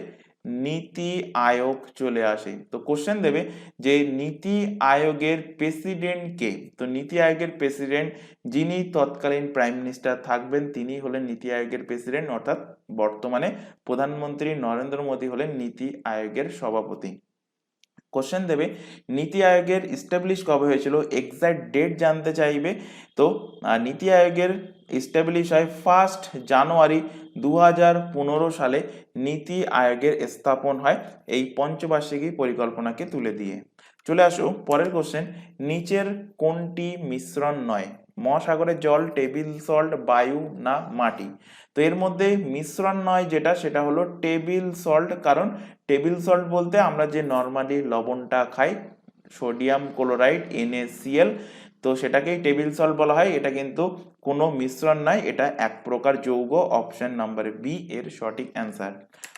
নীতি আয়োগ চলে আসে। তো কোশ্চেন দেবে যে নীতি আয়োগের প্রেসিডেন্ট কে। তো নীতি আয়োগের প্রেসিডেন্ট যিনি তৎকালীন প্রাইম মিনিস্টার থাকবেন তিনি হলেন নীতি আয়োগের প্রেসিডেন্ট, অর্থাৎ বর্তমানে প্রধানমন্ত্রী নরেন্দ্র মোদী হলেন নীতি আয়োগের সভাপতি। কোশ্চেন দেবে নীতি আয়োগের এস্টাবলিশ কবে হয়েছিল, এক্সাক্ট ডেট জানতে চাইবে। তো নীতি আয়োগের এস্টাবলিশ হয় 1 জানুয়ারি 2015 সালে নীতি আয়োগের স্থাপন হয় এই পঞ্চবার্ষিকী পরিকল্পনাকে তুলে দিয়ে। চলে আসো পরের কোশ্চেন, নিচের কোনটি মিশ্রণ নয়, মহাসাগরের জল, টেবিল সল্ট, বায়ু না মাটি। তো এর মধ্যে মিশ্রণ নয় যেটা, সেটা হলো টেবিল সল্ট। কারণ টেবিল সল্ট বলতে আমরা যে নর্মালি লবণটা খাই, সোডিয়াম ক্লোরাইড NaCl, তো সেটাকেই টেবিল সল্ট বলা হয়। এটা কিন্তু কোনো মিশ্রণ নয়, এটা এক প্রকার যৌগ। অপশন নাম্বার বি এর সঠিক অ্যান্সার।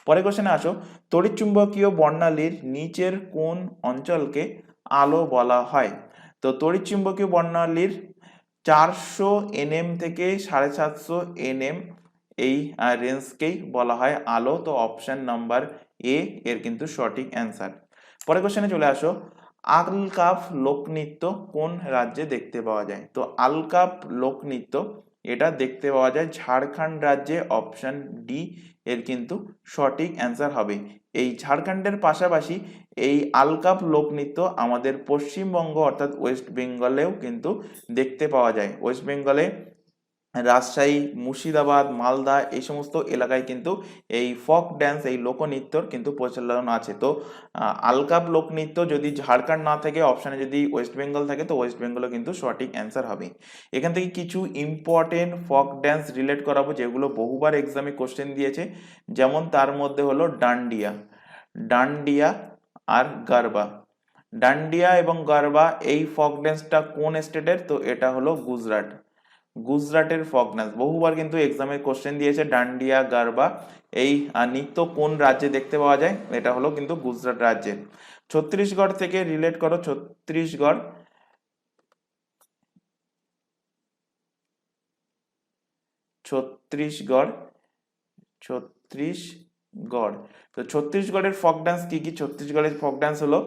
পরের কোশ্চেনে আসো, তড়িৎচুম্বকীয় বর্ণালীর নিচের কোন অঞ্চলকে আলো বলা হয়। তো তড়িৎচুম্বকীয় বর্ণালীর 400 nm থেকে 750 nm এই রেঞ্জকেই বলা হয় আলো। তো অপশন নাম্বার এ এর কিন্তু সঠিক অ্যান্সার। পরের কোশ্চেনে চলে আসো, আলকাপ লোকনৃত্য কোন রাজ্যে দেখতে পাওয়া যায়। তো আলকাপ লোকনৃত্য এটা দেখতে পাওয়া যায় ঝাড়খণ্ড রাজ্যে। অপশন ডি এর কিন্তু সঠিক অ্যান্সার হবে। এই ঝাড়খণ্ডের পাশাপাশি এই আলকাপ লোকনৃত্য আমাদের পশ্চিমবঙ্গ অর্থাৎ ওয়েস্ট বেঙ্গলেও কিন্তু দেখতে পাওয়া যায়। ওয়েস্ট বেঙ্গলে রাজশাহী, মুর্শিদাবাদ, মালদা এই সমস্ত এলাকায় কিন্তু এই ফক ড্যান্স, এই লোকনৃত্যর কিন্তু প্রচলন আছে। তো আলকাপ লোকনৃত্য যদি ঝাড়খণ্ড না থাকে, অপশানে যদি ওয়েস্ট বেঙ্গল থাকে, তো ওয়েস্ট বেঙ্গলও কিন্তু সঠিক অ্যান্সার হবে। এখান থেকে কিছু ইম্পর্টেন্ট ফক ড্যান্স রিলেট করাবো যেগুলো বহুবার এক্সামে কোশ্চেন দিয়েছে। যেমন তার মধ্যে হলো ডান্ডিয়া আর গারবা। ডান্ডিয়া এবং গারবা এই ফক ড্যান্সটা কোন স্টেটের, তো এটা হলো গুজরাট। গুজরাটের ফক ডান্স, বহুবার কিন্তু এক্সামে কোশ্চেন দিয়েছে। ডান্ডিয়া গারবা এই নৃত্য কোন রাজ্যে দেখতে পাওয়া যায়? এটা হলো কিন্তু গুজরাট রাজ্যের। ছত্তিশগড় থেকে রিলেট করো। ছত্তিশগড়, ছত্তিশগড়, ছত্তিশগড়। তো ছত্তিশগড়ের ফক ডান্স কি কি? ছত্তিশগড়ের ফক ডান্স হলো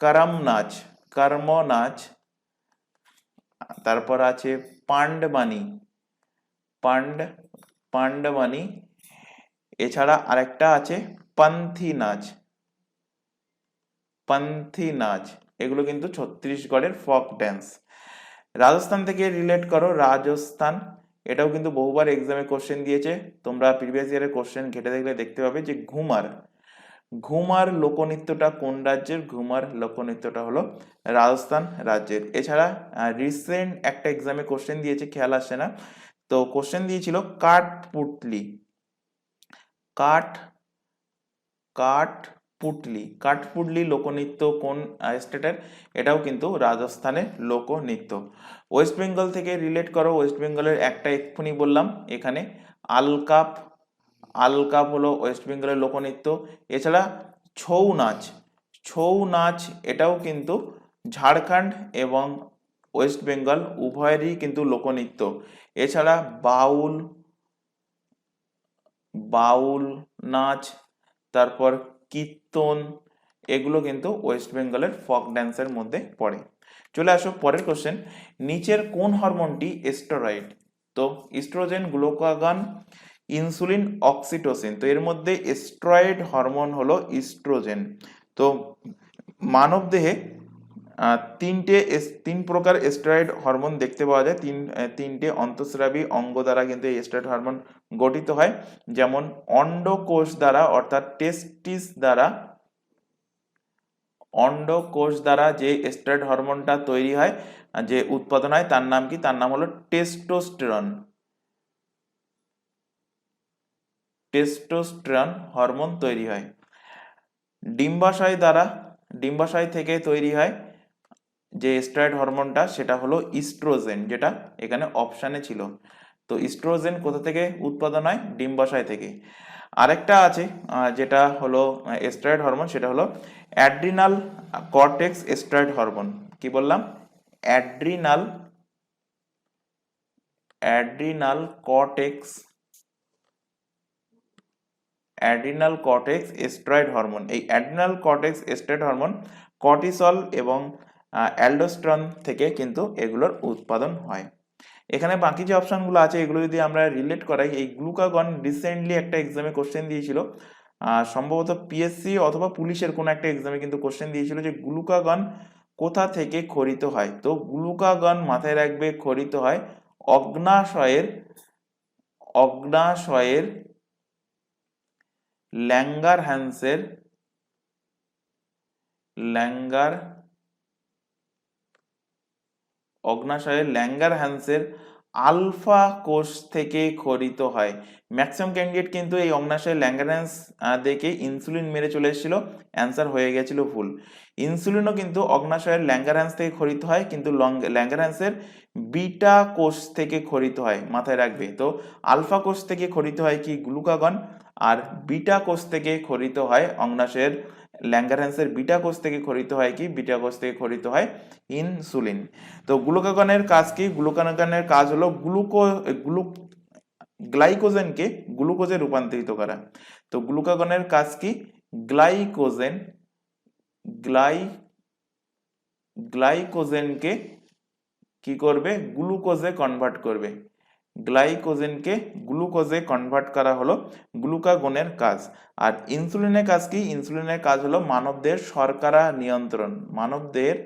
করম নাচ, কর্ম নাচ, তারপর আছে পান্ডমানি, পান্ডমানি, এছাড়া আরেকটা আছে পন্থী নাচ, পন্থী নাচ। এগুলো কিন্তু ছত্তিশগড়ের ফক ড্যান্স। রাজস্থান থেকে রিলেট করো। রাজস্থান, এটাও কিন্তু বহুবার এক্সামে কোশ্চেন দিয়েছে। তোমরা প্রিভিয়াস ইয়ারের কোশ্চেন ঘেটে দেখলে দেখতে পাবে যে ঘুমার, ঘুমার লোকনৃত্যটা কোন রাজ্যের? ঘুমার লোকনৃত্যটা হলো রাজস্থান রাজ্যের। এছাড়া রিসেন্ট একটা এক্সামে কোশ্চেন দিয়েছে, খেয়াল আসছে না, তো কোশ্চেন দিয়েছিল কাঠপুতলি, কাঠপুতলি লোকনৃত্য কোন স্টেটের? এটাও কিন্তু রাজস্থানের লোকনৃত্য। ওয়েস্ট বেঙ্গল থেকে রিলেট করো। ওয়েস্ট বেঙ্গলের একটা এক্ষুনি বললাম এখানে, আলকাপ, আলকাপ হলো ওয়েস্ট বেঙ্গলের লোকনৃত্য। এছাড়া ছৌ নাচ, ছৌ নাচ এটাও কিন্তু ঝাড়খণ্ড এবং ওয়েস্ট বেঙ্গল উভয়েরই কিন্তু লোকনৃত্য। এছাড়া বাউল, বাউল নাচ, তারপর কীর্তন, এগুলো কিন্তু ওয়েস্ট বেঙ্গলের ফক ড্যান্সের মধ্যে পড়ে। চলে আসো পরের কোশ্চেন, নিচের কোন হরমোনটি স্টেরয়েড? তো ইস্ট্রোজেন, গ্লুকাগন, ইনসুলিন, অক্সিটোসিন। তো এর মধ্যে স্টেরয়েড হরমোন হলো ইস্ট্রোজেন। তো মানব দেহে তিন প্রকার স্টেরয়েড হরমোন দেখতে পাওয়া যায়। তিনটে অন্তঃস্রাবী অঙ্গ দ্বারা কিন্তু এই স্টেরয়েড হরমোন গঠিত হয়। যেমন অন্ডকোষ দ্বারা, অর্থাৎ টেস্টিস দ্বারা, অন্ডকোষ দ্বারা যে স্টেরয়েড হরমোনটা তৈরি হয়, যে উৎপাদন হয়, তার নাম কি? তার নাম হলো টেস্টোস্টেরন, টেস্টোস্টেরন হরমোন তৈরি হয়। ডিম্বাশয় দ্বারা, ডিম্বাশয় থেকে তৈরি হয় যে স্টেরয়েড হরমোনটা, সেটা হলো ইস্ট্রোজেন, যেটা এখানে অপশানে ছিল। তো ইস্ট্রোজেন কোথা থেকে উৎপাদন হয়? ডিম্বাশয় থেকে। আরেকটা আছে যেটা হলো স্টেরয়েড হরমোন, সেটা হলো অ্যাড্রিনাল কর্টেক্স স্টেরয়েড হরমোন। কি বললাম? Adrenal, adrenal cortex, adrenal cortex steroid hormone. এই adrenal cortex steroid hormone cortisol এবং অ্যালডোস্টেরন থেকে কিন্তু এগুলোর উৎপাদন হয়। এখানে বাকি যে অপশনগুলো আছে এগুলো যদি আমরা রিলেট করাই, এই গ্লুকাগন রিসেন্টলি একটা এক্সামে কোশ্চেন দিয়েছিল, সম্ভবত পিএসসি অথবা পুলিশের কোনো একটা এক্সামে কিন্তু কোশ্চেন দিয়েছিল যে গ্লুকাগন কোথা থেকে খরিত হয়। তো গ্লুকাগন মাথায় রাখবে খরিত হয় অগ্নাশয়ের, অগ্নাশয়ের ল্যাঙ্গারহ্যান্সের, ল্যাঙ্গার, অগ্নাশয়ের ল্যাঙ্গারহ্যান্সের আলফা কোষ থেকে খরিত হয়। ম্যাক্সিমাম ক্যান্ডিডেট কিন্তু এই অগ্নাশয়ের ল্যাঙ্গারহ্যান্স দেখে ইনসুলিন মেরে চলে এসেছিল, অ্যান্সার হয়ে গেছিল ভুল। ইনসুলিনও কিন্তু অগ্নাশয়ের ল্যাঙ্গারহ্যান্স থেকে খরিত হয়, কিন্তু ল্যাঙ্গারহ্যান্সের বিটা কোষ থেকে খরিত হয়, মাথায় রাখবে। তো আলফা কোষ থেকে খরিত হয় কি? গ্লুকাগন। আর বিটা কোষ থেকে খরিত হয় অগ্নাশয়ের ল্যাঙ্গারহ্যান্সের বিটা কোষ থেকে খরিত হয় কি? বিটা কোষ থেকে খরিত হয় ইনসুলিন। তো গ্লুকাগনের কাজ কি? গ্লুকাগনের কাজ হলো গ্লাইকোজেনকে গ্লুকোজে রূপান্তরিত করা। তো গ্লুকাগনের কাজ কি? গ্লাইকোজেন, গ্লাইকোজেনকে কি করবে? গ্লুকোজে কনভার্ট করবে। গ্লাইকোজেনকে গ্লুকোজে কনভার্ট করা হলো গ্লুকাগনের কাজ। আর ইনসুলিনের কাজ কি? ইনসুলিনের কাজ হলো মানবদেহের শর্করা নিয়ন্ত্রণ, মানবদেহের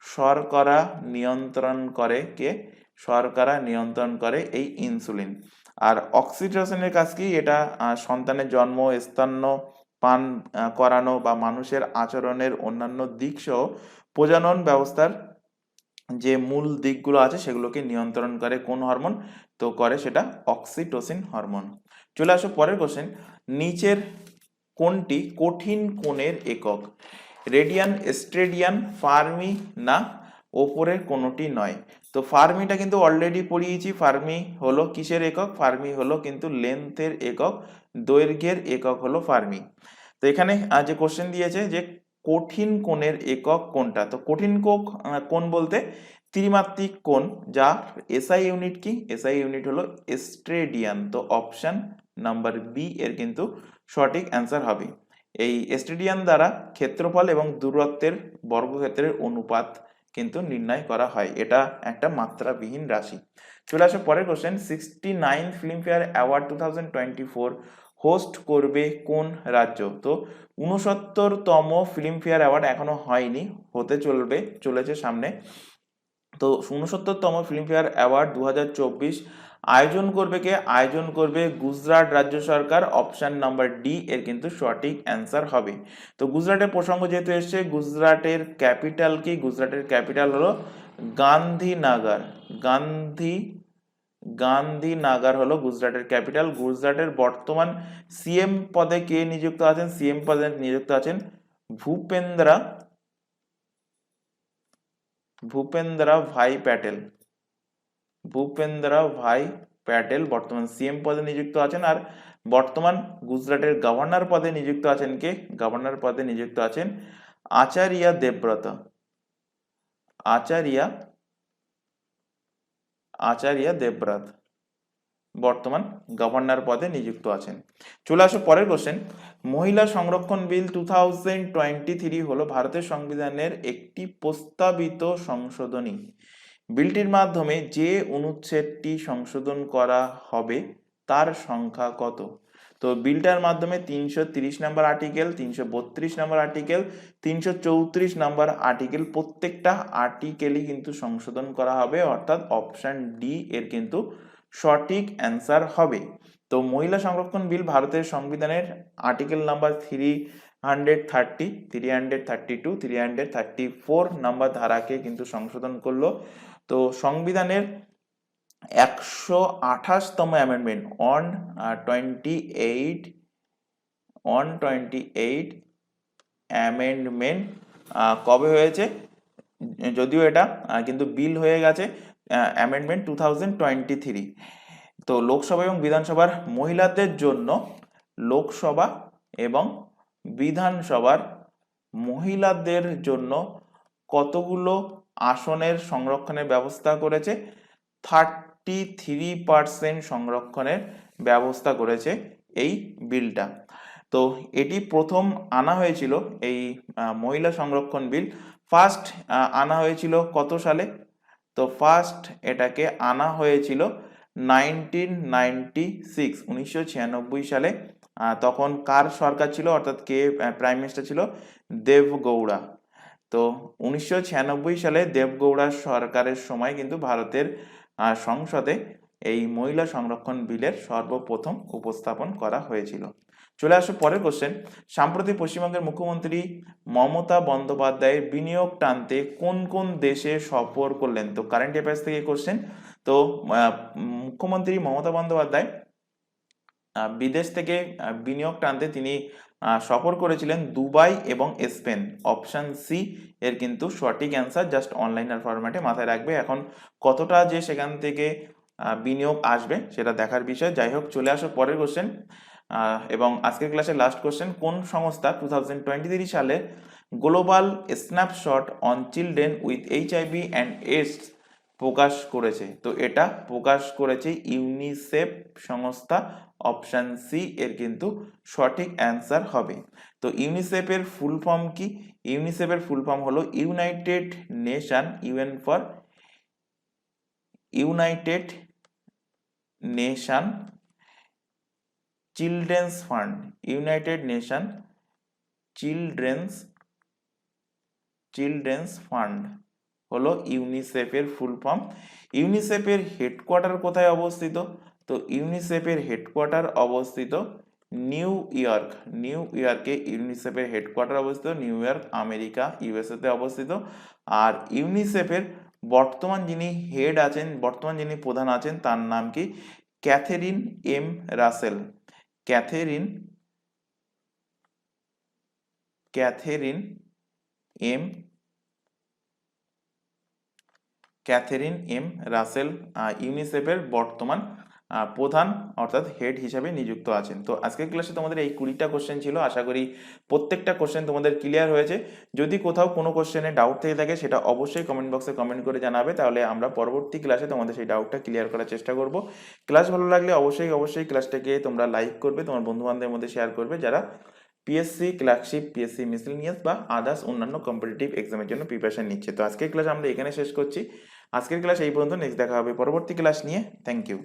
শর্করা নিয়ন্ত্রণ করে কে? শর্করা নিয়ন্ত্রণ করে এই ইনসুলিন। আর অক্সিটোসিনের কাজ কি? এটা সন্তানের জন্ম, স্তন্য পান করানো বা মানুষের আচরণের অন্যান্য দিক সহ প্রজনন ব্যবস্থার যে মূল দিকগুলো আছে সেগুলোকে নিয়ন্ত্রণ করে কোন হরমোন? তো করে সেটা অক্সিটোসিন হরমোন। চলে আসো পরের কোশ্চেন, নিচের কোনটি কঠিন কোণের একক? রেডিয়ান, স্টেডিয়ান, ফার্মি না ওপরের কোনোটি নয়? তো ফার্মিটা কিন্তু অলরেডি পড়িয়েছি। ফার্মি হলো কিসের একক? ফার্মি হলো কিন্তু লেন্থের একক, দৈর্ঘ্যের একক হলো ফার্মি। তো এখানে যে কোশ্চেন দিয়েছে যে কঠিন কোণের একক কোনটা? তো কঠিন কোণ বলতে ত্রিমাত্রিক কোণ, যা এসআই ইউনিট কি? এসআই ইউনিট হলো স্টেডিয়ান। তো অপশন নাম্বার বি এর কিন্তু সঠিক অ্যান্সার হবে। এই স্টেডিয়ান দ্বারা ক্ষেত্রফল এবং দূরত্বের বর্গক্ষেত্রের অনুপাত কিন্তু নির্ণয় করা হয়। এটা একটা মাত্রাবিহীন রাশি। চলে আসো পরের কোশ্চেন। 69 ফিল্মফেয়ার অ্যাওয়ার্ড 2024 হোস্ট করবে কোন রাজ্য? তো 69তম ফিল্মফেয়ার অ্যাওয়ার্ড এখনো হয়নি, হতে চলেছে সামনে। তো 69তম ফিল্মফেয়ার অ্যাওয়ার্ড 2024 আয়োজন করবে কে? আয়োজন করবে গুজরাট রাজ্য সরকার। অপশন নাম্বার ডি এর কিন্তু সঠিক অ্যান্সার হবে। তো গুজরাটের প্রসঙ্গ যেহেতু এসছে, গুজরাটের ক্যাপিটাল কি? গুজরাটের ক্যাপিটাল হলো গান্ধীনগর। গান্ধীনগর হলো গুজরাটের ক্যাপিটাল। গুজরাটের বর্তমান সিএম পদে কে নিযুক্ত আছেন? সিএম পদে নিযুক্ত আছেন ভূপেন্দ্র ভাই প্যাটেল। ভূপেন্দ্র ভাই প্যাটেল বর্তমান সিএম পদে নিযুক্ত আছেন। আর বর্তমান গুজরাটের গভর্নর পদে নিযুক্ত আছেন কে? গভর্নর পদে নিযুক্ত আছেন আচার্য দেবব্রত। আচার্য দেবব্রত বর্তমান গভর্নর পদে নিযুক্ত আছেন। চলে আসো পরের কোশ্চেন। মহিলা সংরক্ষণ বিল 2023 হলো ভারতের সংবিধানের একটি প্রস্তাবিত সংশোধনী। বিলটির মাধ্যমে যে অনুচ্ছেদটি সংশোধন করা হবে তার সংখ্যা কত? তো বিলটার মাধ্যমে 330 নম্বর আর্টিকেল, 332 নম্বর আর্টিকেল, 334 নম্বর আর্টিকেল, প্রত্যেকটা আর্টিকেলই কিন্তু সংশোধন করা হবে, অর্থাৎ অপশন ডি এর কিন্তু সঠিক অ্যান্সার হবে। তো মহিলা সংরক্ষণ বিল ভারতের সংবিধানের আর্টিকেল নাম্বার 330, 332, 334 নাম্বার ধারাকে কিন্তু সংশোধন করলো। তো সংবিধানের 128তম অ্যামেন্ডমেন্ট অন 28 অ্যামেন্ডমেন্ট কবে হয়েছে? যদিও এটা কিন্তু বিল হয়ে গেছে অ্যামেন্ডমেন্ট 2023। তো লোকসভা এবং বিধানসভার মহিলাদের জন্য, লোকসভা এবং বিধানসভার মহিলাদের জন্য কতগুলো আসনের সংরক্ষণের ব্যবস্থা করেছে? 33% সংরক্ষণের ব্যবস্থা করেছে এই বিলটা। তো এটি প্রথম আনা হয়েছিল, এই মহিলা সংরক্ষণ বিল ফার্স্ট আনা হয়েছিল কত সালে? তো ফার্স্ট এটাকে আনা হয়েছিল 1996 সালে। তখন কার সরকার ছিল, অর্থাৎ কে প্রাইম মিনিস্টার ছিল? দেবগৌড়া। তো 1996 সালে দেবগৌড়া সরকারের সময় কিন্তু ভারতের সংসদে এই মহিলা সংরক্ষণ বিলের সর্বপ্রথম উপস্থাপন করা হয়েছিল। চলে আসো পরের কোশ্চেন। সাম্প্রতিক পশ্চিমবঙ্গের মুখ্যমন্ত্রী মমতা বন্দ্যোপাধ্যায়ের বিনিয়োগ টানতে কোন কোন দেশে সফর করলেন? তো কারেন্ট অ্যাফেয়ার্স থেকে কোশ্চেন। তো মুখ্যমন্ত্রী মমতা বন্দ্যোপাধ্যায় বিদেশ থেকে বিনিয়োগ টানতে তিনি সফর করেছিলেন দুবাই এবং স্পেন। অপশন সি এর কিন্তু সঠিক অ্যান্সার। জাস্ট অনলাইনের ফরম্যাটে মাথায় রাখবে। এখন কতটা যে সেখান থেকে বিনিয়োগ আসবে সেটা দেখার বিষয়। যাই হোক, চলে আসো পরের কোশ্চেন এবং আজকের ক্লাসের লাস্ট কোশ্চেন। কোন সংস্থা 2023 সালে global snapshot on children with HIV and AIDS প্রকাশ করেছে? তো এটা প্রকাশ করেছে ইউনিসেফ সংস্থা। অপশন সি এর কিন্তু সঠিক অ্যান্সার হবে। তো ইউনিসেফের ফুল ফর্ম কি? ইউনিসেফের ফুল ফর্ম হলো United nation, United nation children's fund. United nation children's fund হলো ইউনিসেফের ফুল ফর্ম। ইউনিসেফের হেডকোয়ার্টার কোথায় অবস্থিত? তো ইউনিসেফের হেডকোয়ার্টার অবস্থিত নিউ ইয়র্কে ইউনিসেফের হেডকোয়ার্টার অবস্থিত। নিউ ইয়র্ক, আমেরিকা, ইউএসএ তে অবস্থিত। আর ইউনিসেফের বর্তমান যিনি হেড আছেন, বর্তমান যিনি প্রধান আছেন, তার নাম কি? Catherine M Russell. Catherine Catherine M Russell ইউনিসেফের বর্তমান প্রধান অর্থাৎ হেড হিসাবে নিযুক্ত আছেন। তো আজকের ক্লাসে তোমাদের এই 20টা কোশ্চেন ছিল। আশা করি প্রত্যেকটা কোশ্চেন তোমাদের ক্লিয়ার হয়েছে। যদি কোথাও কোনো কোশ্চেনে ডাউট থেকে থাকে সেটা অবশ্যই কমেন্ট বক্সে কমেন্ট করে জানাবে, তাহলে আমরা পরবর্তী ক্লাসে তোমাদের সেই ডাউটটা ক্লিয়ার করার চেষ্টা করব। ক্লাস ভালো লাগলে অবশ্যই ক্লাসটাকে তোমরা লাইক করবে, তোমার বন্ধু বান্ধবের মধ্যে শেয়ার করবে যারা পিএসসি ক্লার্কশিপ, পিএসসি মিসেলেনিয়াস বা আদার্স অন্যান্য কম্পিটিটিভ এক্সামের জন্য প্রিপারেশন নিচ্ছে। তো আজকের ক্লাস আমরা এখানে শেষ করছি। আজকের ক্লাস এই পর্যন্ত। নেক্সট দেখা হবে পরবর্তী ক্লাস নিয়ে। Thank you.